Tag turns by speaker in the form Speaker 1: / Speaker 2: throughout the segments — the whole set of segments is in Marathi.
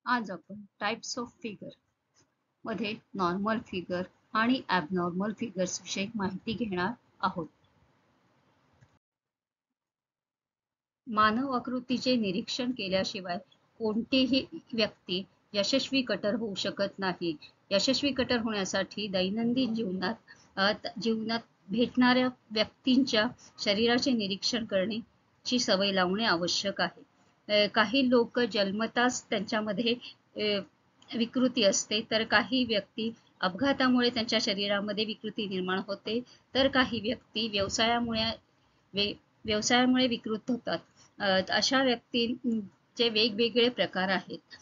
Speaker 1: आज आपण टाइप्स ऑफ फिगर मध्ये नॉर्मल फिगर आणि ॲबनॉर्मल फिगर्स विषयी माहिती घेणार आहोत. मानव आकृतीचे निरीक्षण केल्याशिवाय कोणतीही व्यक्ती यशस्वी कटर होऊ शकत नाही. यशस्वी कटर होण्यासाठी दैनंदिन जीवनात भेटणाऱ्या व्यक्तींच्या शरीराचे निरीक्षण करण्याची सवय लावणे आवश्यक आहे. काही लोक जन्मताच त्यांच्यामध्ये विकृती असते, तर काही व्यक्ती अपघातामुळे त्यांच्या शरीरामध्ये विकृती निर्माण होते, तर काही व्यक्ती व्यवसायामुळे विकृत होतात. अशा व्यक्तींचे वेगवेगळे प्रकार आहेत.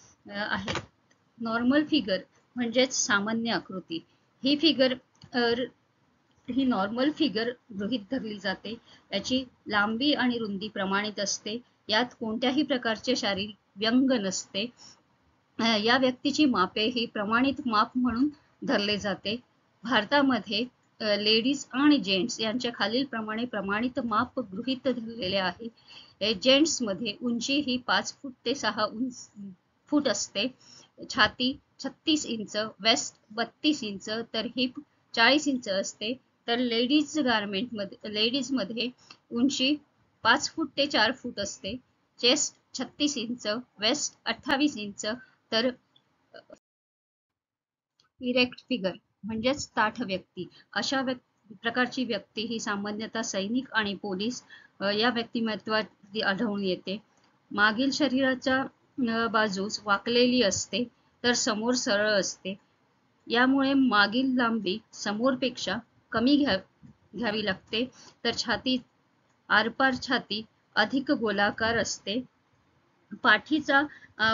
Speaker 1: नॉर्मल फिगर म्हणजेच सामान्य आकृती. ही फिगर ही नॉर्मल फिगर गृहीत धरली जाते. याची लांबी आणि रुंदी प्रमाणित असते. यात कोणत्याही प्रकारचे शारीरिक व्यंग नसते. या व्यक्तीची मापे ही प्रमाणित माप म्हणून धरले जाते. भारतामध्ये लेडीज आणि जेंट्स यांच्या खालील प्रमाणे प्रमाणित माप गृहीत धरलेले आहे. जेंट्स मध्ये उंची ही 5 फूट ते 6 फूट असते. छाती 36 इंच, वेस्ट 32 इंच, तर हिप 40 इंच असते. तर लेडीज मध्ये उंची 5 फूट ते 4 फूट असते. चेस्ट 36 इंच, वेस्ट 28 इंच, तर इरेक्ट फिगर म्हणजेच ताठ व्यक्ती. अशा प्रकारची व्यक्ती ही सामान्यतः सैनिक आणि पोलीस या व्यक्तिमत्वात आढळून येते. मागील शरीराच्या बाजूस वाकलेली असते, तर समोर सरळ असते. यामुळे मागील लांबी समोरपेक्षा कमी घ्यावी लागते. तर आरपार छाती अधिक गोलाकार असते. पाठीचा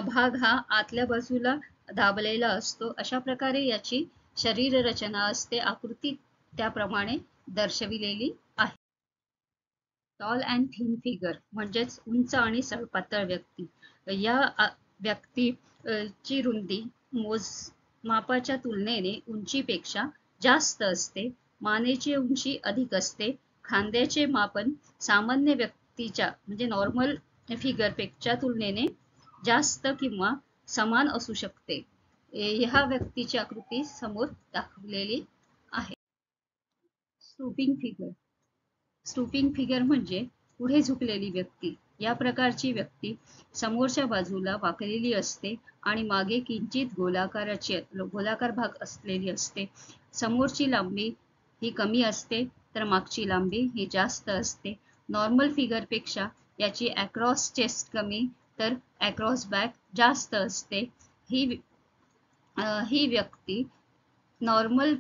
Speaker 1: भाग हा आतल्या बाजूला दाबलेला असतो. अशा प्रकारे याची शरीर रचना असते. आकृती त्याप्रमाणे दर्शविलेली आहे. टॉल अँड थिन फिगर म्हणजेच उंच आणि सळपातळ व्यक्ती. या व्यक्तीची रुंदी मापाच्या तुलनेने उंचीपेक्षा जास्त असते. मानेची उंची अधिक असते. खांद्याचे मापन सामान्य व्यक्तीच्या म्हणजे नॉर्मल फिगर पेक्षा तुलनेने जास्त किंवा समान असू शकते. ह्या व्यक्तीची आकृती समोर दाखवलेली आहे. स्टूपिंग फिगर म्हणजे पुढे झुकलेली व्यक्ती. या प्रकारची व्यक्ती समोरच्या बाजूला वाकलेली असते आणि मागे किंचित गोलाकार भाग असलेली असते. समोरची लांबी ही कमी असते, तर मागची लांबी ही जास्त असते. नॉर्मल फिगर पेक्षा याची अक्रॉस चेस्ट कमी, तर अक्रॉस बॅक जास्त असते. ही व्यक्ती नॉर्मल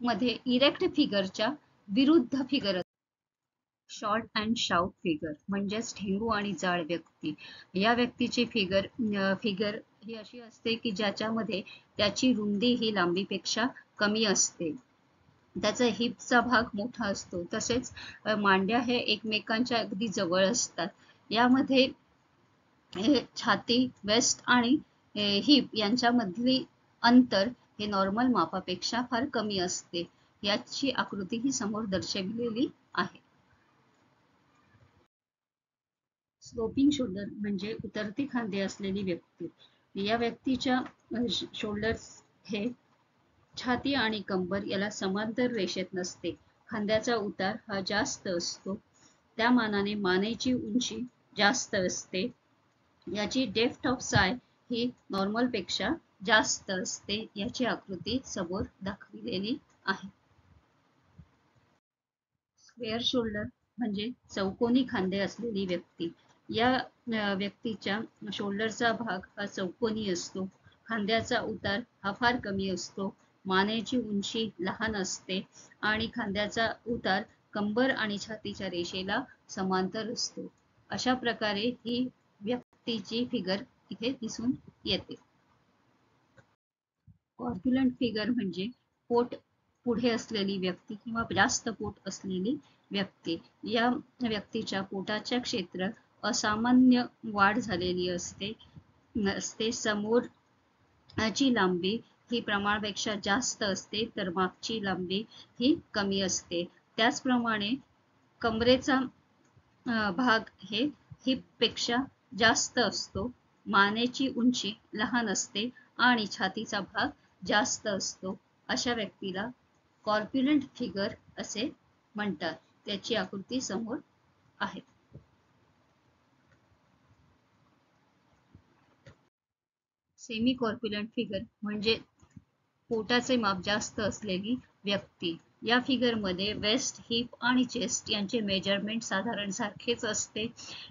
Speaker 1: मध्ये इरेक्ट फिगरच्या विरुद्ध figure. Short and shout figure म्हणजेच ठेंगू आणि जाड व्यक्ती. या व्यक्तीची फिगर ही अशी असते की ज्याच्यामध्ये त्याची रुंदी ही लांबीपेक्षा कमी असते. त्याचा हिपचा भाग मोठा असतो. तसेच मांड्या हे एकमेकांच्या अगदी जवळ असतात. यामध्ये छाती, वेस्ट आणि हिप यांच्यामधली अंतर हे नॉर्मल मापापेक्षा फार कमी असते. याची आकृती ही समोर दर्शविलेली आहे. स्लोपिंग शोल्डर म्हणजे उतरती खांदे असलेली व्यक्ती. या व्यक्तीच्या शोल्डर्स हे छाती आणि कंबर याला समांतर रेषेत नसते. खांद्याचा उतार हा जास्त असतो. त्या मानाने मानेची उंची जास्त असते. याची डेप्थ ऑफ साय ही नॉर्मल पेक्षा जास्त असते. याची आकृती समोर दाखविलेली आहे. स्क्वेअर शोल्डर म्हणजे चौकोनी खांदे असलेली व्यक्ती. या व्यक्तीच्या शोल्डरचा भाग हा चौकोनी असतो. खांद्याचा उतार हा फार कमी असतो. मानेची उंची लहान असते आणि खांद्याचा उतार कंबर आणि छातीच्या रेषेला समांतर असतो. अशा प्रकारे ही व्यक्तीची फिगर इथे दिसून येते. कॉर्प्युलंट फिगर म्हणजे पोट पुढे असलेली व्यक्ती किंवा जास्त पोट असलेली व्यक्ती. या व्यक्तीच्या पोटाच्या क्षेत्र असामान्य वाढ झालेली असते. समोरची लांबी ही प्रमाणापेक्षा जास्त असते, तर मागची लांबी ही कमी असते. त्याचप्रमाणे कमरेचा भाग हे हिप पेक्षा जास्त असतो. मानेची उंची लहान असते आणि छातीचा भाग जास्त असतो. अशा व्यक्तीला कॉर्प्युलंट फिगर असे म्हणतात. त्याची आकृती समोर आहे. सेमी कॉर्प्युलंट फिगर म्हणजे पोटाचे माप जास्त असलेली व्यक्ती. या फिगरमध्ये वेस्ट, हिप आणि चेस्ट यांचे मेजरमेंट साधारण सारखेच असते.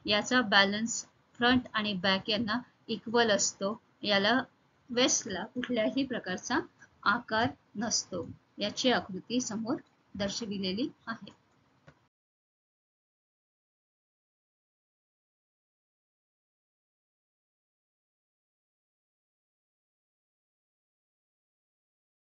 Speaker 1: याचा बॅलन्स फ्रंट आणि बॅक यांना इक्वल असतो. याला वेस्टला कुठल्याही प्रकारचा आकार नसतो. याची आकृती समोर दर्शविलेली आहे.